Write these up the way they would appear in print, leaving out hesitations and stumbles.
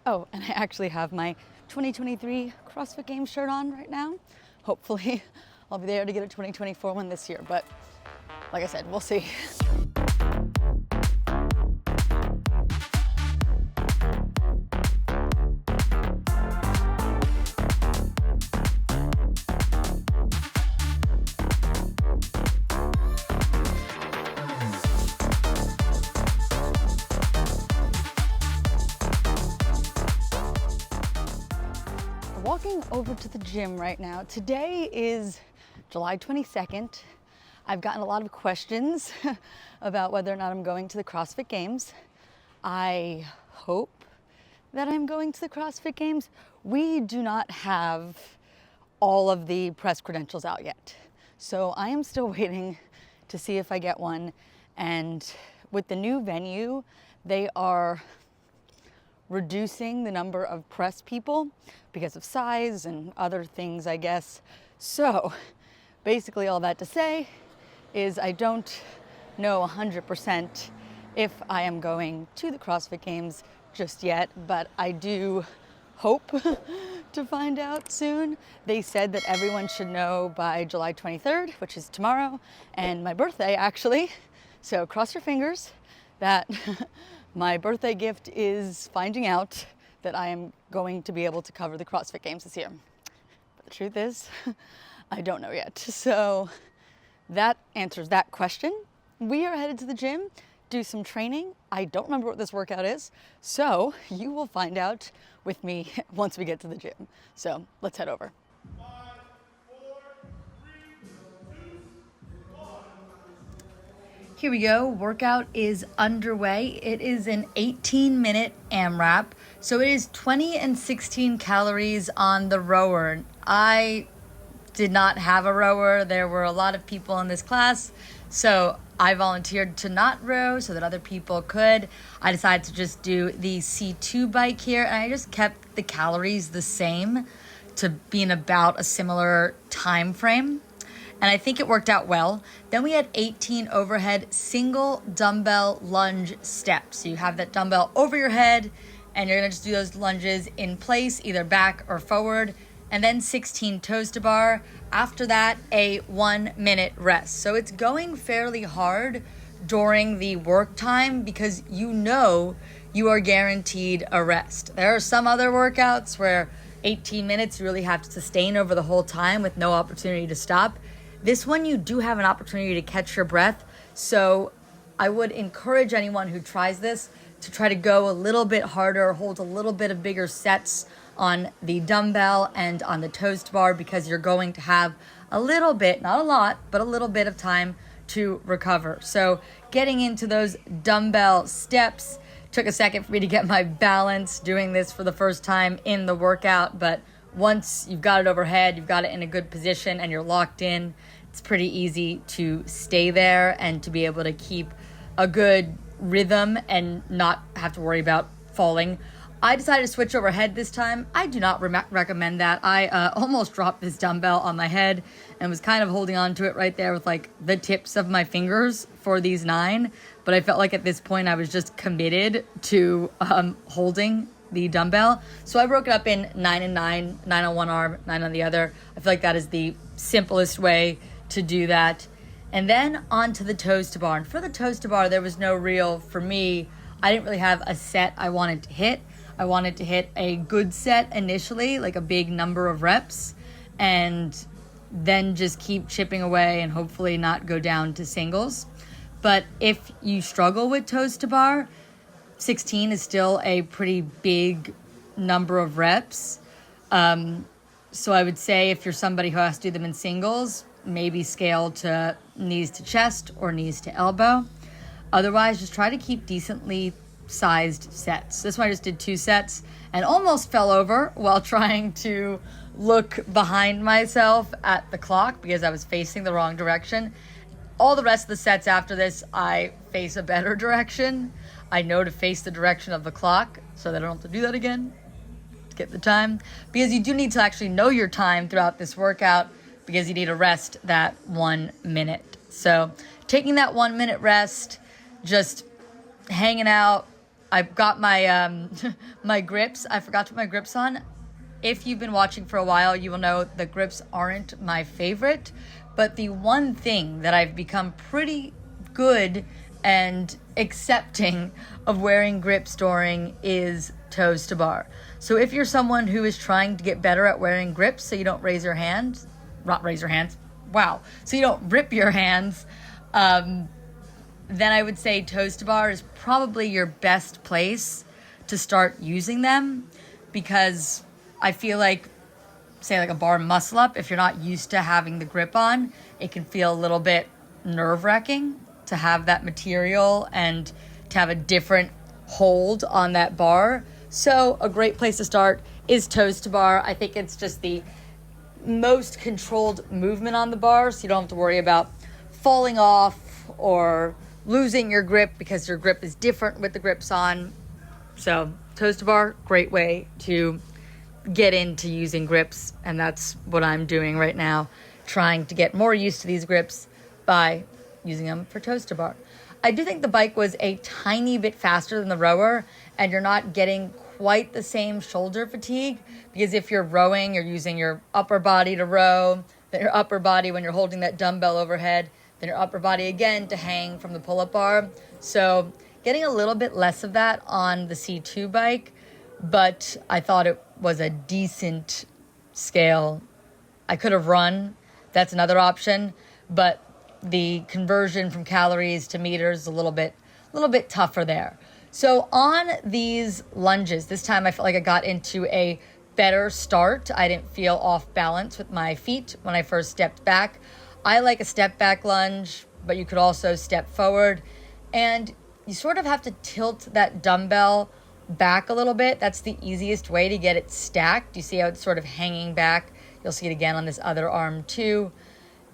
Oh, and I actually have my 2023 CrossFit Games shirt on right now. Hopefully I'll be there to get a 2024 one this year, but like I said, we'll see. Walking over to the gym right now. Today is July 22nd. I've gotten a lot of questions about whether or not I'm going to the CrossFit Games. I hope that I'm going to the CrossFit Games. We do not have all of the press credentials out yet. So I am still waiting to see if I get one. And with the new venue, they are reducing the number of press people because of size and other things, I guess. So basically all that to say is I don't know 100% if I am going to the CrossFit Games just yet, but I do hope to find out soon. They said that everyone should know by July 23rd, which is tomorrow, and my birthday actually. So cross your fingers that my birthday gift is finding out that I am going to be able to cover the CrossFit Games this year. But the truth is, I don't know yet. So that answers that question. We are headed to the gym, do some training. I don't remember what this workout is, so you will find out with me once we get to the gym. So let's head over. Here we go, workout is underway. It is an 18-minute AMRAP. So it is 20 and 16 calories on the rower. I did not have a rower. There were a lot of people in this class, so I volunteered to not row so that other people could. I decided to just do the C2 bike here, and I just kept the calories the same to be in about a similar time frame. And I think it worked out well. Then we had 18 overhead single dumbbell lunge steps. So you have that dumbbell over your head and you're gonna just do those lunges in place, either back or forward. And then 16 toes to bar. After that, a 1 minute rest. So it's going fairly hard during the work time because you know you are guaranteed a rest. There are some other workouts where 18 minutes you really have to sustain over the whole time with no opportunity to stop. This one, you do have an opportunity to catch your breath. So I would encourage anyone who tries this to try to go a little bit harder, hold a little bit of bigger sets on the dumbbell and on the toes to bar because you're going to have a little bit, not a lot, but a little bit of time to recover. So getting into those dumbbell steps took a second for me to get my balance doing this for the first time in the workout, but once you've got it overhead, you've got it in a good position and you're locked in, it's pretty easy to stay there and to be able to keep a good rhythm and not have to worry about falling. I decided to switch overhead this time. I do not recommend that. I almost dropped this dumbbell on my head and was kind of holding on to it right there with like the tips of my fingers for these 9. But I felt like at this point I was just committed to holding the dumbbell. So I broke it up in 9 and 9, 9 on one arm, 9 on the other. I feel like that is the simplest way to do that. And then onto the toes to bar. And for the toes to bar, there was no real, for me, I didn't really have a set I wanted to hit. I wanted to hit a good set initially, like a big number of reps, and then just keep chipping away and hopefully not go down to singles. But if you struggle with toes to bar, 16 is still a pretty big number of reps. So I would say if you're somebody who has to do them in singles, maybe scale to knees to chest or knees to elbow. Otherwise, just try to keep decently sized sets. This one I just did 2 sets and almost fell over while trying to look behind myself at the clock because I was facing the wrong direction. All the rest of the sets after this, I face a better direction. I know to face the direction of the clock so that I don't have to do that again to get the time, because you do need to actually know your time throughout this workout because you need to rest that 1 minute. So taking that 1 minute rest, just hanging out. I've got my my grips. I forgot to put my grips on. If you've been watching for a while, you will know the grips aren't my favorite. But the one thing that I've become pretty good and accepting of wearing grips during is toes to bar. So if you're someone who is trying to get better at wearing grips so you don't raise your hands, not raise your hands, wow, so you don't rip your hands, then I would say toes to bar is probably your best place to start using them, because I feel like, say like a bar muscle up, if you're not used to having the grip on, it can feel a little bit nerve-wracking to have that material and to have a different hold on that bar. So a great place to start is toes to bar. I think it's just the most controlled movement on the bar, so you don't have to worry about falling off or losing your grip because your grip is different with the grips on. So toes to bar, great way to get into using grips, and that's what I'm doing right now, trying to get more used to these grips by using them for toes to bar. I do think the bike was a tiny bit faster than the rower, and you're not getting quite the same shoulder fatigue, because if you're rowing, you're using your upper body to row, then your upper body when you're holding that dumbbell overhead, then your upper body again to hang from the pull-up bar. So getting a little bit less of that on the C2 bike, but I thought it was a decent scale. I could have run, that's another option, but the conversion from calories to meters is a little bit tougher there. So on these lunges, this time I felt like I got into a better start. I didn't feel off balance with my feet when I first stepped back. I like a step back lunge, but you could also step forward, and you sort of have to tilt that dumbbell back a little bit. That's the easiest way to get it stacked. You see how it's sort of hanging back? You'll see it again on this other arm too.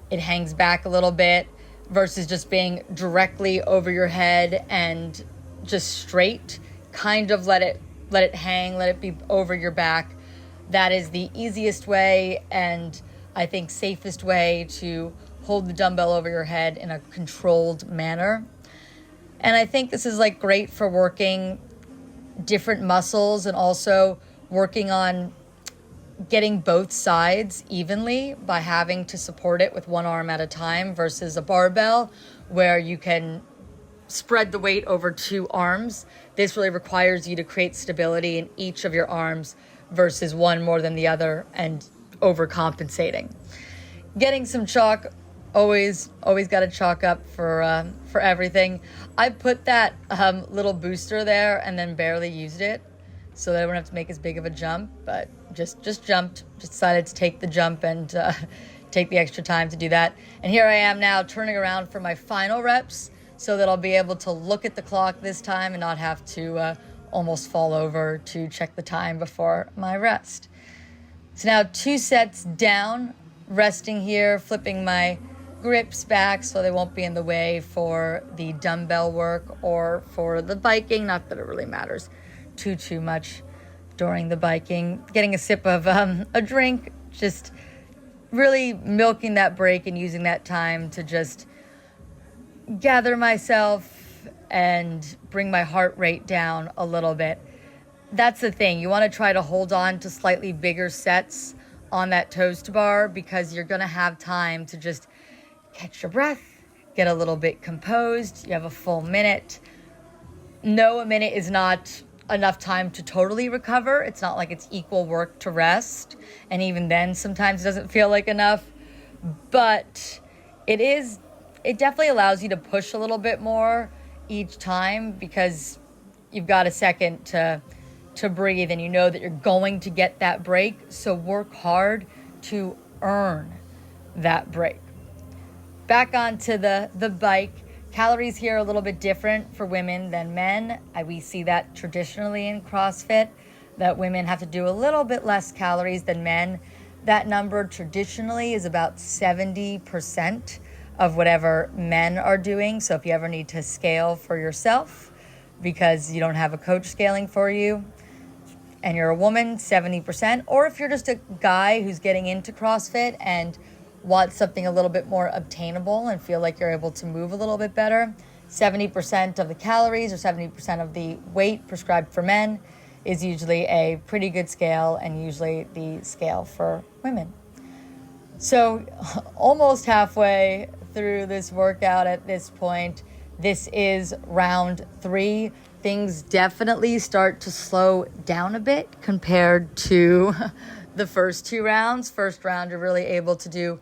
It hangs back a little bit versus just being directly over your head and just straight. Kind of let it hang, let it be over your back. That is the easiest way and I think safest way to hold the dumbbell over your head in a controlled manner. And I think this is like great for working different muscles and also working on getting both sides evenly by having to support it with one arm at a time versus a barbell where you can spread the weight over two arms. This really requires you to create stability in each of your arms versus one more than the other and overcompensating. Getting some chalk, always got to chalk up for everything. I put that little booster there and then barely used it so that I wouldn't have to make as big of a jump, but just jumped, just decided to take the jump and take the extra time to do that. And here I am now turning around for my final reps so that I'll be able to look at the clock this time and not have to almost fall over to check the time before my rest. So now 2 sets down, resting here, flipping my grips back so they won't be in the way for the dumbbell work or for the biking. Not that it really matters too much during the biking. Getting a sip of a drink, just really milking that break and using that time to just gather myself and bring my heart rate down a little bit. That's the thing. You want to try to hold on to slightly bigger sets on that toes to bar because you're going to have time to just catch your breath, get a little bit composed. You have a full minute. No, a minute is not enough time to totally recover. It's not like it's equal work to rest. And even then, sometimes it doesn't feel like enough. But it definitely allows you to push a little bit more each time because you've got a second to breathe and you know that you're going to get that break. So work hard to earn that break. Back onto the bike. Calories here are a little bit different for women than men. We see that traditionally in CrossFit, that women have to do a little bit less calories than men. That number traditionally is about 70% of whatever men are doing. So if you ever need to scale for yourself because you don't have a coach scaling for you and you're a woman, 70%. Or if you're just a guy who's getting into CrossFit and want something a little bit more obtainable and feel like you're able to move a little bit better, 70% of the calories or 70% of the weight prescribed for men is usually a pretty good scale, and usually the scale for women. So almost halfway through this workout at this point. This is round 3. Things definitely start to slow down a bit compared to the first 2 rounds. First round, you're really able to do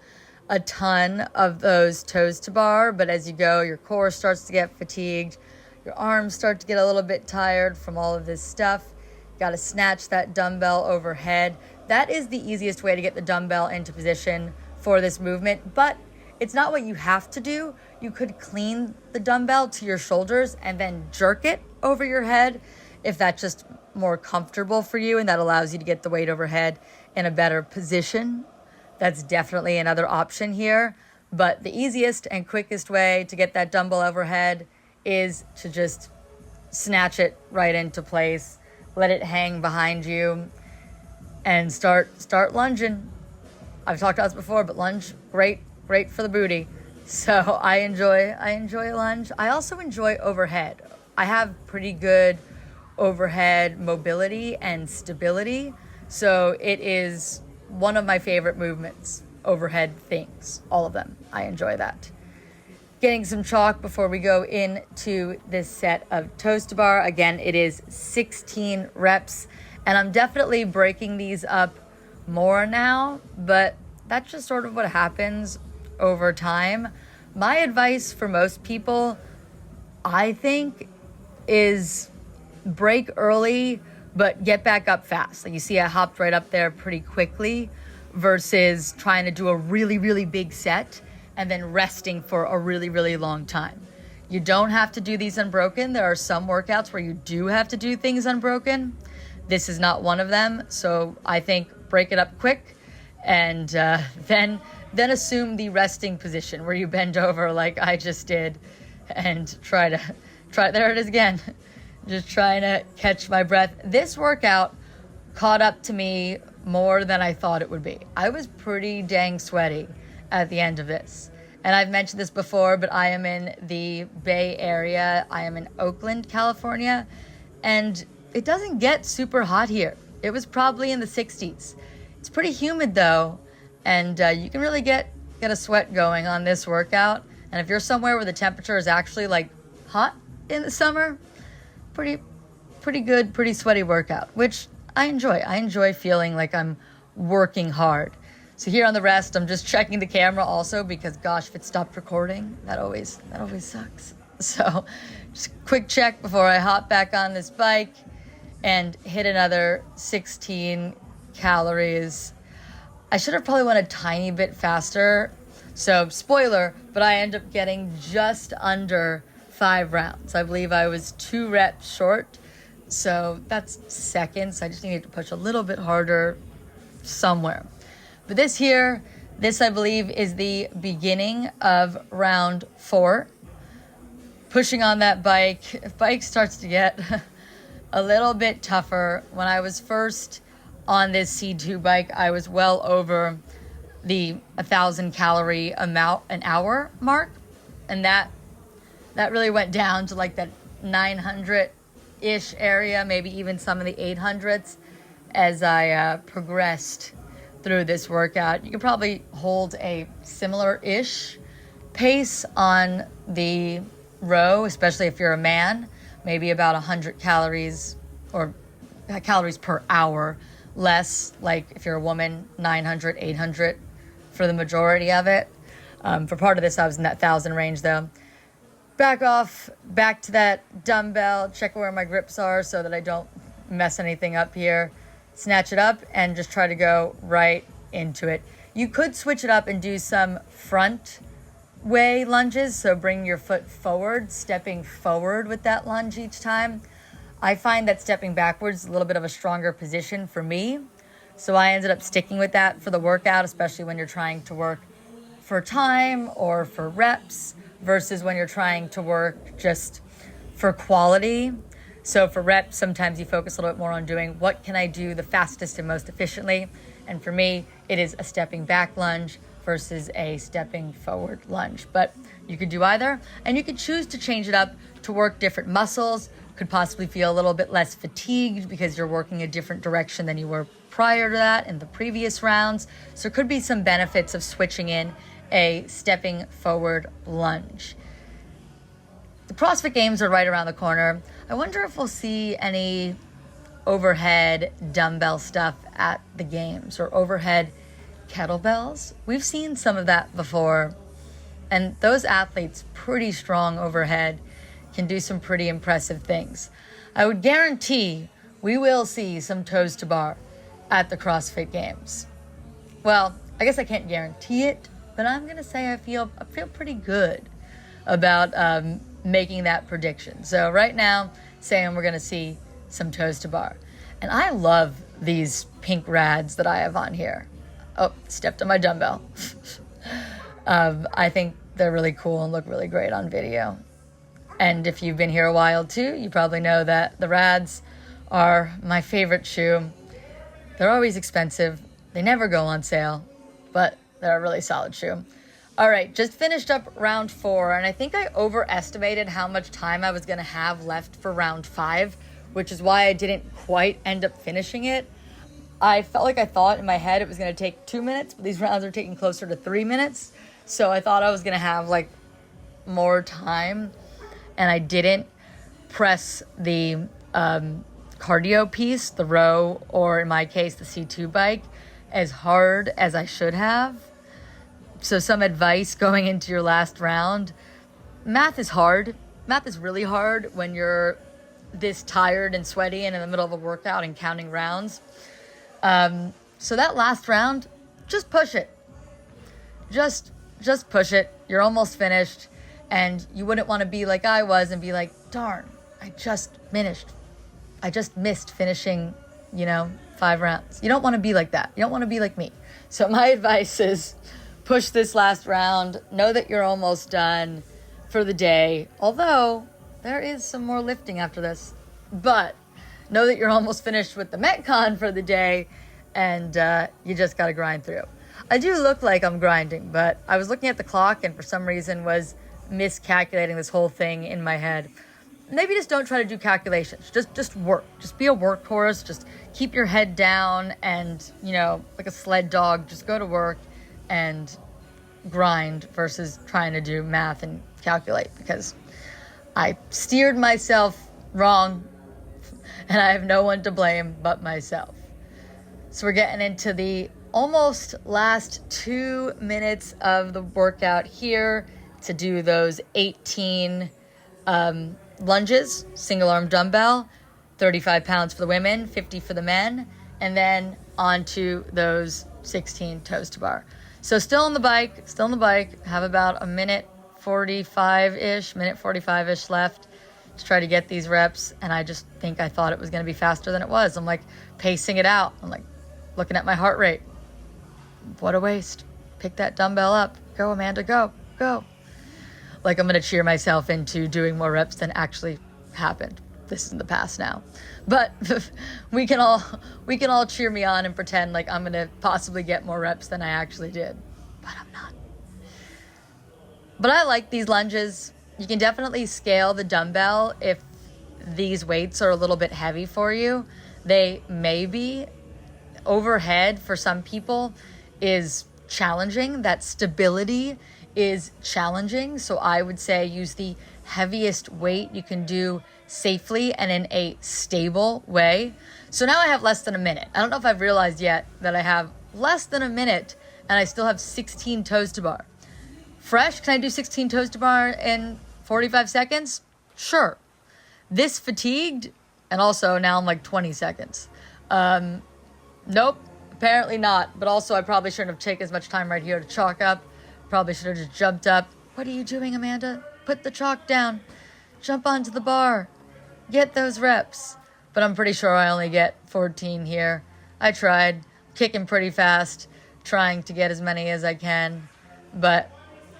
a ton of those toes to bar, but as you go, your core starts to get fatigued. Your arms start to get a little bit tired from all of this stuff. You got to snatch that dumbbell overhead. That is the easiest way to get the dumbbell into position for this movement, but it's not what you have to do. You could clean the dumbbell to your shoulders and then jerk it over your head if that's just more comfortable for you and that allows you to get the weight overhead in a better position. That's definitely another option here. But the easiest and quickest way to get that dumbbell overhead is to just snatch it right into place, let it hang behind you, and start lunging. I've talked about this before, but lunge, great for the booty. So I enjoy a lunge. I also enjoy overhead. I have pretty good overhead mobility and stability. So it is one of my favorite movements, overhead things, all of them. I enjoy that. Getting some chalk before we go into this set of toes to bar. Again, it is 16 reps, and I'm definitely breaking these up more now, but that's just sort of what happens over time. My advice for most people, I think, is break early, but get back up fast. Like you see, I hopped right up there pretty quickly versus trying to do a really, really big set and then resting for a really, really long time. You don't have to do these unbroken. There are some workouts where you do have to do things unbroken. This is not one of them. So I think break it up quick and then assume the resting position where you bend over like I just did and try, there it is again. Just trying to catch my breath. This workout caught up to me more than I thought it would be. I was pretty dang sweaty at the end of this. And I've mentioned this before, but I am in the Bay Area. I am in Oakland, California, and it doesn't get super hot here. It was probably in the 60s. It's pretty humid though, and you can really get a sweat going on this workout. And if you're somewhere where the temperature is actually like hot in the summer, pretty good, pretty sweaty workout, which I enjoy. I enjoy feeling like I'm working hard. So here on the rest, I'm just checking the camera also because gosh, if it stopped recording, that always sucks. So just quick check before I hop back on this bike and hit another 16 calories. I should have probably went a tiny bit faster. So spoiler, but I end up getting just under 5 rounds. I believe I was 2 reps short. So that's seconds. I just needed to push a little bit harder somewhere. But this I believe is the beginning of round 4. Pushing on that bike. Bike starts to get a little bit tougher. When I was first on this C2 bike, I was well over the 1,000 calorie amount an hour mark. And that really went down to like that 900-ish area, maybe even some of the 800s as I progressed through this workout. You can probably hold a similar-ish pace on the row, especially if you're a man, maybe about 100 calories or calories per hour less, like if you're a woman, 900, 800 for the majority of it. For part of this, I was in that 1,000 range though. Back to that dumbbell, check where my grips are so that I don't mess anything up here. Snatch it up and just try to go right into it. You could switch it up and do some front way lunges, so bring your foot forward, stepping forward with that lunge each time. I find that stepping backwards is a little bit of a stronger position for me, so I ended up sticking with that for the workout, especially when you're trying to work for time or for reps versus when you're trying to work just for quality. So for reps, sometimes you focus a little bit more on doing what can I do the fastest and most efficiently. And for me, it is a stepping back lunge versus a stepping forward lunge. But you could do either, and you could choose to change it up to work different muscles. Could possibly feel a little bit less fatigued because you're working a different direction than you were prior to that in the previous rounds. So there could be some benefits of switching in a stepping forward lunge. The CrossFit Games are right around the corner. I wonder if we'll see any overhead dumbbell stuff at the games or overhead kettlebells. We've seen some of that before, and those athletes, pretty strong overhead, can do some pretty impressive things. I would guarantee we will see some toes to bar at the CrossFit Games. Well, I guess I can't guarantee it, but I'm gonna say I feel pretty good about making that prediction. So right now, saying we're gonna see some toes to bar. And I love these pink rads that I have on here. Oh, stepped on my dumbbell. I think they're really cool and look really great on video. And if you've been here a while too, you probably know that the rads are my favorite shoe. They're always expensive. They never go on sale, but they're a really solid shoe. All right, just finished up round 4, and I think I overestimated how much time I was gonna have left for round 5, which is why I didn't quite end up finishing it. I felt like I thought in my head it was gonna take 2 minutes, but these rounds are taking closer to 3 minutes. So I thought I was gonna have like more time, and I didn't press the cardio piece, the row, or in my case, the C2 bike, as hard as I should have. So some advice going into your last round: math is hard. Math is really hard when you're this tired and sweaty and in the middle of a workout and counting rounds. So that last round, just push it. Just push it. You're almost finished, and you wouldn't want to be like I was and be like, darn, I just missed finishing, 5 rounds. You don't want to be like that. You don't want to be like me. So my advice is push this last round. Know that you're almost done for the day. Although there is some more lifting after this. But know that you're almost finished with the Metcon for the day, and you just got to grind through. I do look like I'm grinding, but I was looking at the clock and for some reason was miscalculating this whole thing in my head. Maybe just don't try to do calculations. Just work. Just be a workhorse. Just keep your head down and, like a sled dog, just go to work and grind versus trying to do math and calculate, because I steered myself wrong and I have no one to blame but myself. So we're getting into the almost last 2 minutes of the workout here to do those 18 lunges, single arm dumbbell, 35 pounds for the women, 50 for the men, and then onto those 16 toes to bar. So still on the bike, have about a minute 45-ish left to try to get these reps, and I just think I thought it was going to be faster than it was. I'm like pacing it out. I'm like looking at my heart rate. What a waste. Pick that dumbbell up. Go, Amanda, go. Like I'm going to cheer myself into doing more reps than actually happened. This is in the past now. But we can all cheer me on and pretend like I'm going to possibly get more reps than I actually did. But I'm not. But I like these lunges. You can definitely scale the dumbbell if these weights are a little bit heavy for you. They may be. Overhead for some people is challenging. That stability is challenging. So I would say use the heaviest weight you can do safely and in a stable way. So now I have less than a minute. I don't know if I've realized yet that I have less than a minute and I still have 16 toes to bar. Fresh, can I do 16 toes to bar in 45 seconds? Sure. This fatigued, and also now I'm like 20 seconds. Nope, apparently not. But also I probably shouldn't have taken as much time right here to chalk up. Probably should have just jumped up. What are you doing, Amanda? Put the chalk down. Jump onto the bar. Get those reps. But I'm pretty sure I only get 14 here. I tried, kicking pretty fast, trying to get as many as I can. But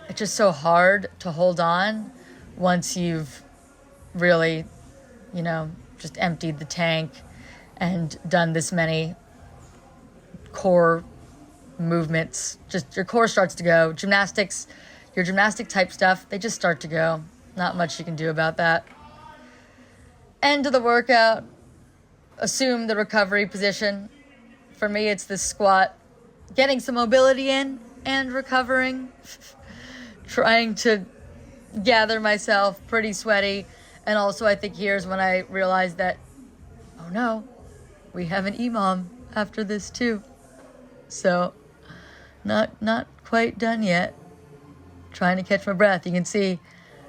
it's just so hard to hold on once you've really, just emptied the tank and done this many core movements, just your core starts to go. Gymnastics, your gymnastic type stuff, they just start to go. Not much you can do about that. End of the workout, assume the recovery position. For me, it's the squat, getting some mobility in and recovering. Trying to gather myself, pretty sweaty. And also I think here's when I realized that, oh no, we have an EMOM after this too. So not quite done yet. Trying to catch my breath. You can see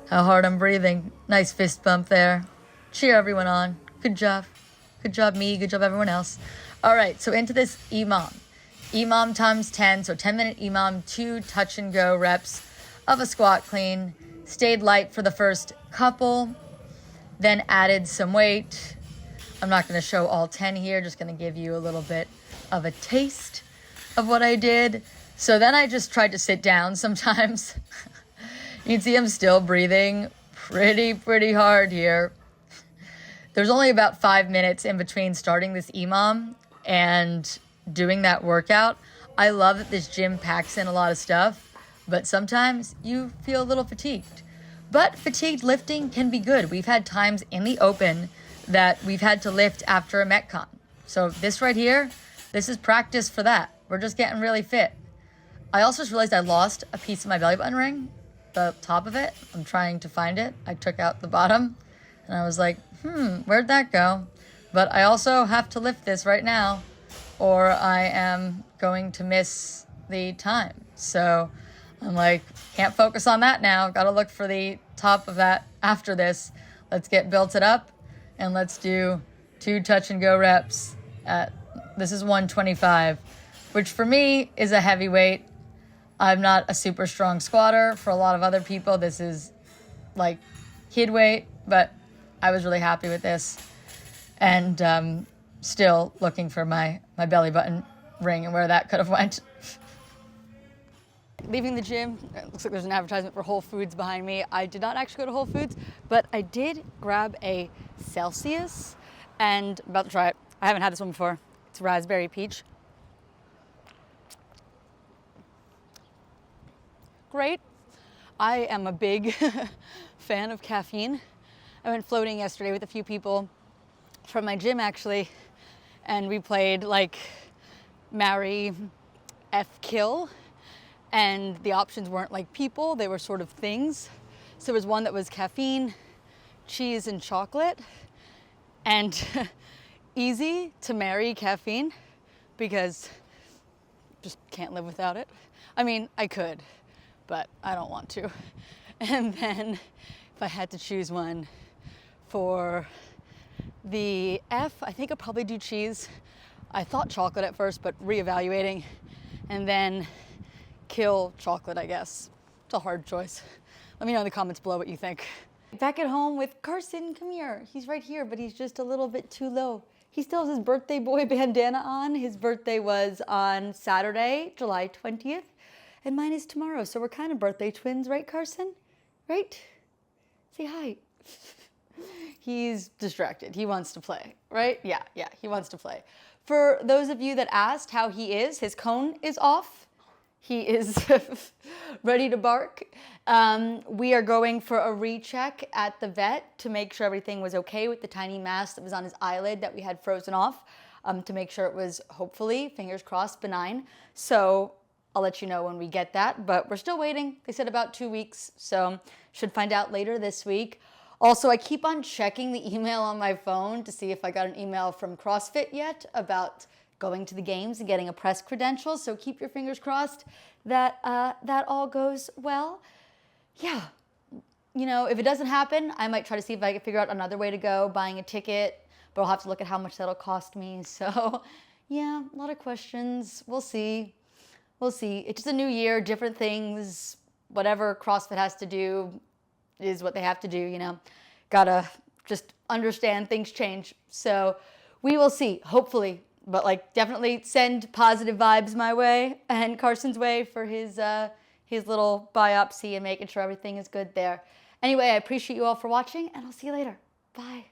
how hard I'm breathing. Nice fist bump there. Cheer everyone on. Good job. Good job me, good job everyone else. All right, so into this EMOM. EMOM times 10, so 10-minute EMOM, 2 touch and go reps of a squat clean. Stayed light for the first couple, then added some weight. I'm not gonna show all 10 here, just gonna give you a little bit of a taste of what I did. So then I just tried to sit down sometimes. You can see I'm still breathing pretty hard here. There's only about 5 minutes in between starting this EMOM and doing that workout. I love that this gym packs in a lot of stuff, but sometimes you feel a little fatigued. But fatigued lifting can be good. We've had times in the open that we've had to lift after a Metcon. So this right here, this is practice for that. We're just getting really fit. I also just realized I lost a piece of my belly button ring, the top of it. I'm trying to find it. I took out the bottom and I was like, where'd that go? But I also have to lift this right now or I am going to miss the time. So I'm like, can't focus on that now. Got to look for the top of that after this. Let's get built it up and let's do 2 touch and go reps this is 125, which for me is a heavy weight. I'm not a super strong squatter. For a lot of other people, this is like kid weight, but I was really happy with this. And still looking for my belly button ring and where that could have went. Leaving the gym, it looks like there's an advertisement for Whole Foods behind me. I did not actually go to Whole Foods, but I did grab a Celsius and I'm about to try it. I haven't had this one before. It's raspberry peach. Great. I am a big fan of caffeine. I went floating yesterday with a few people from my gym actually, and we played like marry, F kill, and the options weren't like people, they were sort of things. So there was one that was caffeine, cheese, and chocolate, and easy to marry caffeine because just can't live without it. I mean, I could, but I don't want to. And then if I had to choose one for the F, I think I'd probably do cheese. I thought chocolate at first, but reevaluating, and then kill chocolate, I guess. It's a hard choice. Let me know in the comments below what you think. Back at home with Carson, come here. He's right here, but he's just a little bit too low. He still has his birthday boy bandana on. His birthday was on Saturday, July 20th, and mine is tomorrow. So we're kind of birthday twins, right, Carson? Right? Say hi. He's distracted. He wants to play, right? Yeah, he wants to play. For those of you that asked how he is, his cone is off. He is ready to bark. We are going for a recheck at the vet to make sure everything was okay with the tiny mass that was on his eyelid that we had frozen off, to make sure it was, hopefully, fingers crossed, benign. So I'll let you know when we get that, but we're still waiting. They said about 2 weeks, so should find out later this week. Also, I keep on checking the email on my phone to see if I got an email from CrossFit yet about going to the games and getting a press credential. So keep your fingers crossed that that all goes well. Yeah, you know, if it doesn't happen, I might try to see if I can figure out another way to go, buying a ticket, but I'll have to look at how much that'll cost me. So yeah, a lot of questions. We'll see. We'll see. It's just a new year, different things, whatever CrossFit has to do is what they have to do, you know. Gotta just understand things change. So we will see, hopefully. But like, definitely send positive vibes my way and Carson's way for his little biopsy and making sure everything is good there. Anyway, I appreciate you all for watching and I'll see you later. Bye.